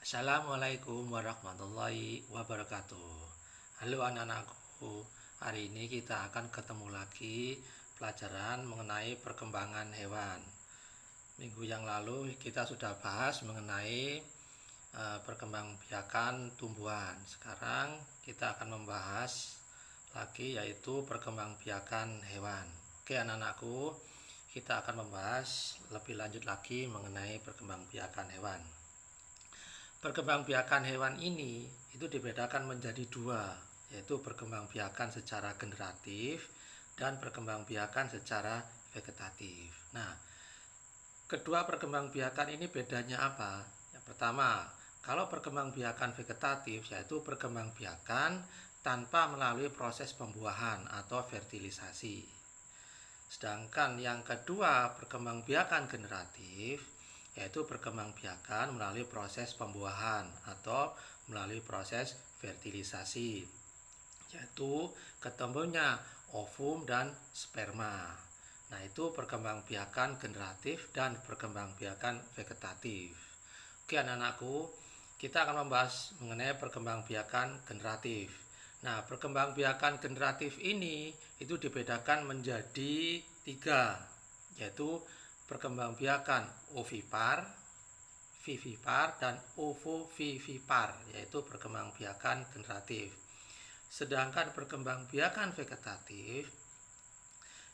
Assalamualaikum warahmatullahi wabarakatuh. Halo anak-anakku, hari ini kita akan ketemu lagi pelajaran mengenai perkembangan hewan. Minggu yang lalu kita sudah bahas mengenai perkembangbiakan tumbuhan. Sekarang kita akan membahas lagi yaitu perkembangbiakan hewan. Oke anak-anakku, kita akan membahas lebih lanjut lagi mengenai perkembangbiakan hewan. Perkembangbiakan hewan ini itu dibedakan menjadi dua, yaitu perkembangbiakan secara generatif dan perkembangbiakan secara vegetatif. Nah, kedua perkembangbiakan ini bedanya apa? Yang pertama, kalau perkembangbiakan vegetatif yaitu perkembangbiakan tanpa melalui proses pembuahan atau fertilisasi. Sedangkan yang kedua, perkembangbiakan generatif yaitu perkembangbiakan melalui proses pembuahan atau melalui proses fertilisasi, yaitu ketemunya ovum dan sperma. Nah, itu perkembangbiakan generatif dan perkembangbiakan vegetatif. Oke anak-anakku, kita akan membahas mengenai perkembangbiakan generatif. Nah, perkembangbiakan generatif ini itu dibedakan menjadi tiga, yaitu perkembangbiakan ovipar, vivipar, dan ovovivipar, yaitu perkembangbiakan generatif. Sedangkan perkembangbiakan vegetatif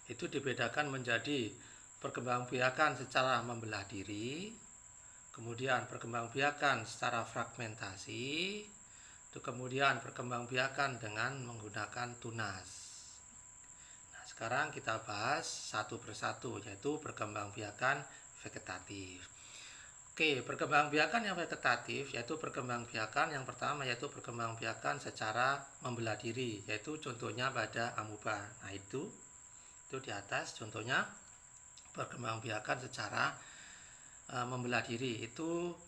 itu dibedakan menjadi perkembangbiakan secara membelah diri, kemudian perkembangbiakan secara fragmentasi, kemudian perkembangbiakan dengan menggunakan tunas. Sekarang kita bahas satu persatu, yaitu perkembangbiakan vegetatif. Oke, perkembangbiakan yang vegetatif yaitu perkembangbiakan yang pertama yaitu perkembangbiakan secara membelah diri, yaitu contohnya pada amuba. Nah, itu di atas contohnya perkembangbiakan secara membelah diri. Itu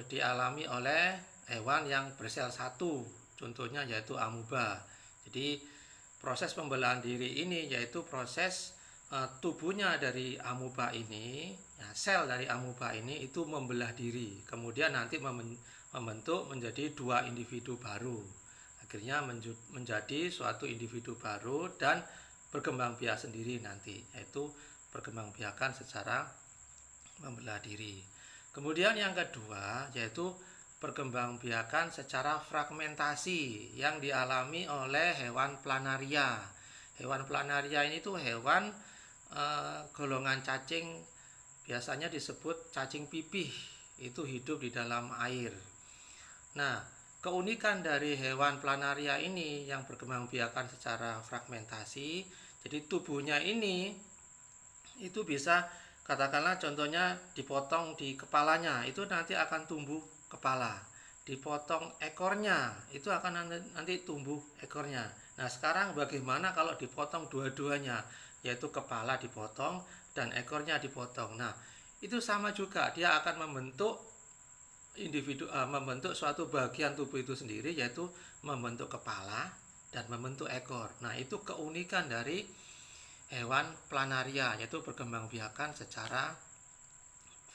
dialami oleh hewan yang bersel satu, contohnya yaitu amuba. Jadi proses pembelahan diri ini yaitu proses tubuhnya dari amuba ini, ya, sel dari amuba ini itu membelah diri, kemudian nanti membentuk menjadi dua individu baru, akhirnya menjadi suatu individu baru dan berkembang biak sendiri nanti, yaitu perkembangbiakan secara membelah diri. Kemudian yang kedua yaitu perkembangbiakan secara fragmentasi yang dialami oleh hewan planaria. Hewan planaria ini tuh hewan golongan cacing, biasanya disebut cacing pipih, itu hidup di dalam air. Nah, keunikan dari hewan planaria ini yang berkembangbiakan secara fragmentasi, jadi tubuhnya ini itu bisa, katakanlah contohnya dipotong di kepalanya, itu nanti akan tumbuh kepala, dipotong ekornya itu akan nanti tumbuh ekornya. Nah, sekarang bagaimana kalau dipotong dua-duanya, yaitu kepala dipotong dan ekornya dipotong? Nah, itu sama juga, dia akan membentuk membentuk suatu bagian tubuh itu sendiri, yaitu membentuk kepala dan membentuk ekor. Nah, itu keunikan dari hewan planaria, yaitu perkembangbiakan secara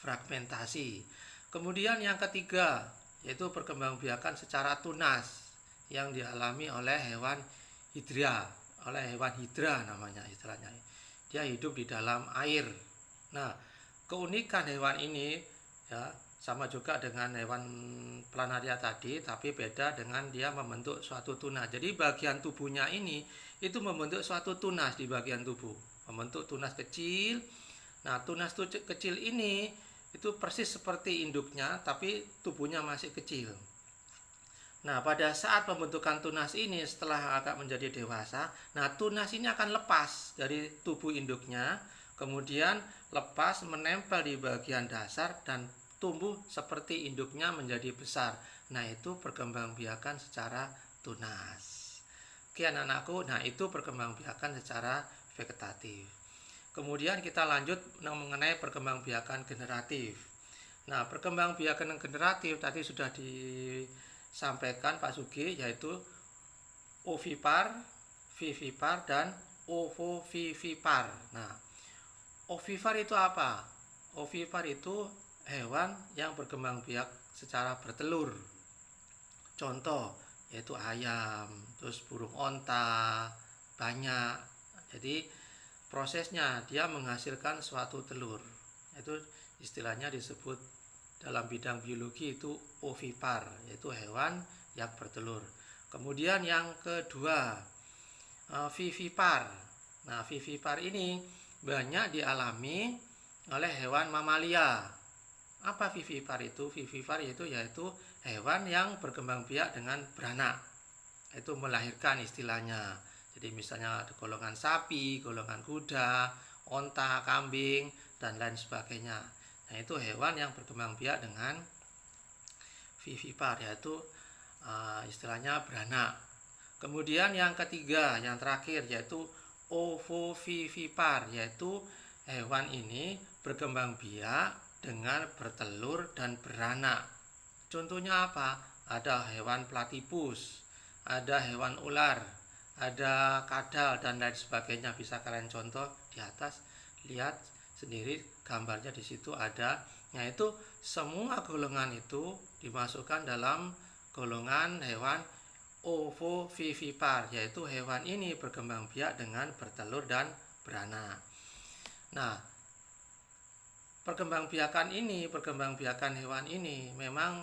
fragmentasi. Kemudian yang ketiga yaitu perkembangbiakan secara tunas yang dialami oleh hewan hidra, namanya istilahnya. Dia hidup di dalam air. Nah, keunikan hewan ini ya sama juga dengan hewan planaria tadi, tapi beda dengan dia membentuk suatu tunas. Jadi bagian tubuhnya ini itu membentuk suatu tunas di bagian tubuh, membentuk tunas kecil. Nah, tunas kecil ini itu persis seperti induknya, tapi tubuhnya masih kecil. Nah, pada saat pembentukan tunas ini setelah agak menjadi dewasa, nah tunas ini akan lepas dari tubuh induknya, kemudian lepas menempel di bagian dasar dan tumbuh seperti induknya menjadi besar. Nah, itu perkembangbiakan secara tunas. Oke anak-anakku, nah itu perkembangbiakan secara vegetatif. Kemudian kita lanjut mengenai perkembangbiakan generatif. Nah, perkembangbiakan generatif tadi sudah disampaikan Pak Sugi, yaitu ovipar, vivipar, dan ovovivipar. Nah, ovipar itu apa? Ovipar itu hewan yang berkembang biak secara bertelur. Contoh yaitu ayam, terus burung onta, banyak. Jadi prosesnya dia menghasilkan suatu telur. Itu istilahnya disebut dalam bidang biologi itu ovipar, yaitu hewan yang bertelur. Kemudian yang kedua, vivipar. Nah, vivipar ini banyak dialami oleh hewan mamalia. Apa vivipar itu? Vivipar yaitu hewan yang berkembang biak dengan beranak. Itu melahirkan istilahnya. Jadi misalnya ada golongan sapi, golongan kuda, onta, kambing, dan lain sebagainya. Nah, itu hewan yang berkembang biak dengan vivipar, yaitu istilahnya beranak. Kemudian yang ketiga, yang terakhir, yaitu ovovivipar, yaitu hewan ini berkembang biak dengan bertelur dan beranak. Contohnya apa? Ada hewan platypus, ada hewan ular, ada kadal, dan lain sebagainya. Bisa kalian contoh di atas, lihat sendiri gambarnya di situ ada. Nah, itu semua golongan itu dimasukkan dalam golongan hewan ovovivipar, yaitu hewan ini berkembang biak dengan bertelur dan beranak. Nah, perkembangbiakan hewan ini memang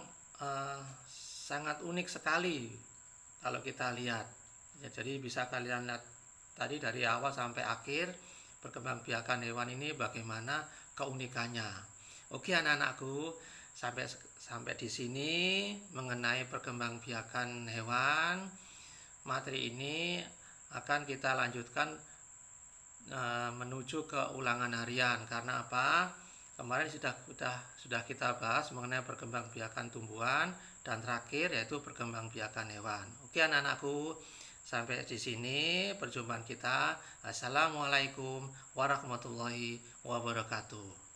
sangat unik sekali kalau kita lihat. Ya, jadi bisa kalian lihat tadi dari awal sampai akhir perkembangbiakan hewan ini bagaimana keunikannya. Oke anak-anakku, sampai di sini mengenai perkembangbiakan hewan. Materi ini akan kita lanjutkan menuju ke ulangan harian. Karena apa? Kemarin sudah kita bahas mengenai perkembangbiakan tumbuhan, dan terakhir yaitu perkembangbiakan hewan. Oke anak-anakku, sampai di sini perjumpaan kita. Assalamualaikum warahmatullahi wabarakatuh.